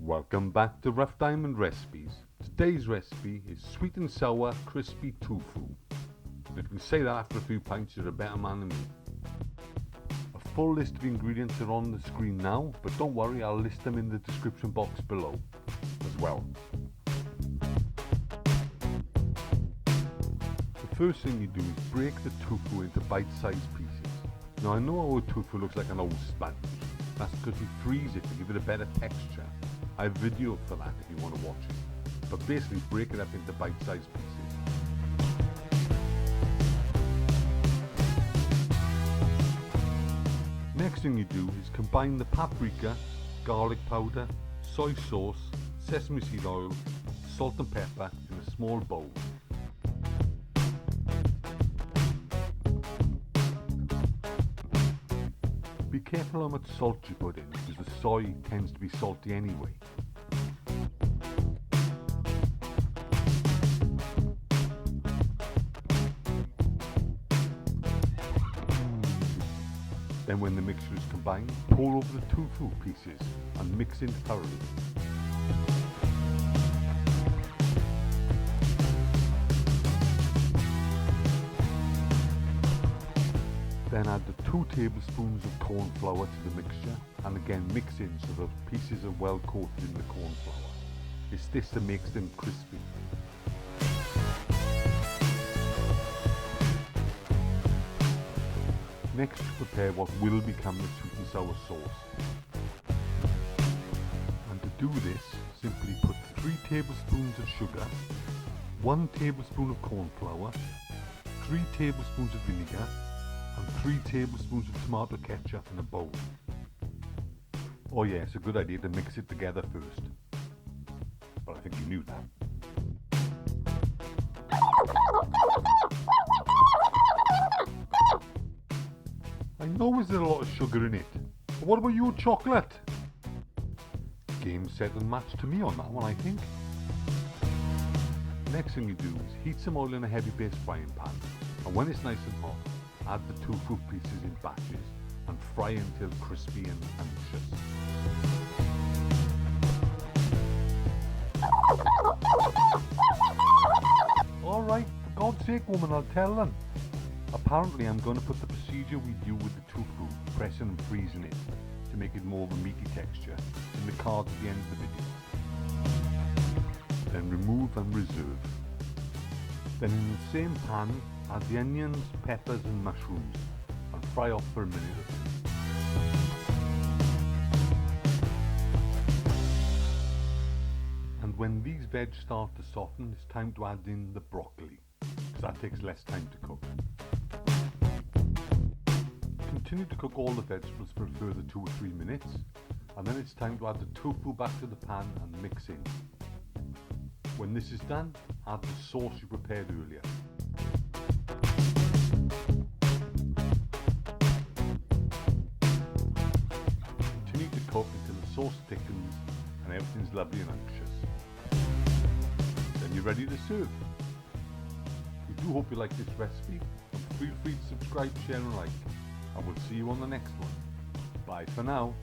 Welcome back to Rough Diamond Recipes. Today's recipe is sweet and sour crispy tofu. If you can say that after a few pints, you're a better man than me. A full list of ingredients are on the screen now, but don't worry, I'll list them in the description box below as well. The first thing you do is break the tofu into bite-sized pieces. Now I know our tofu looks like an old sponge. That's because we freeze it to give it a better texture. I have video for that if you want to watch it. But basically break it up into bite-sized pieces. Next thing you do is combine the paprika, garlic powder, soy sauce, sesame seed oil, salt and pepper in a small bowl. Be careful how much salt you put in, because the soy tends to be salty anyway. Then when the mixture is combined, pour over the tofu pieces and mix in thoroughly. Then add the 2 tablespoons of cornflour to the mixture and again mix in so the pieces are well coated in the cornflour. It's this that makes them crispy. Next, prepare what will become the sweet and sour sauce. And to do this, simply put 3 tablespoons of sugar, 1 tablespoon of cornflour, 3 tablespoons of vinegar, and 3 tablespoons of tomato ketchup in a bowl. Oh yeah, it's a good idea to mix it together first. But I think you knew that. I know there's a lot of sugar in it, but what about your chocolate? Game, set and match to me on that one, I think. Next thing you do is heat some oil in a heavy base frying pan, and when it's nice and hot, add the tofu pieces in batches and fry until crispy and anxious. Alright, for God's sake woman, I'll tell them. Apparently I'm going to put the procedure we do with the tofu, pressing and freezing it to make it more of a meaty texture, in the cards at the end of the video. Then remove and reserve. Then in the same pan, add the onions, peppers and mushrooms and fry off for a minute or two. And when these veg start to soften, it's time to add in the broccoli, because that takes less time to cook. Continue to cook all the vegetables for a further 2 or 3 minutes, and then it's time to add the tofu back to the pan and mix in. When this is done, add the sauce you prepared earlier. Continue to cook until the sauce thickens and everything's lovely and unctuous. Then you're ready to serve. We do hope you like this recipe, and feel free to subscribe, share and like. And we'll see you on the next one. Bye for now.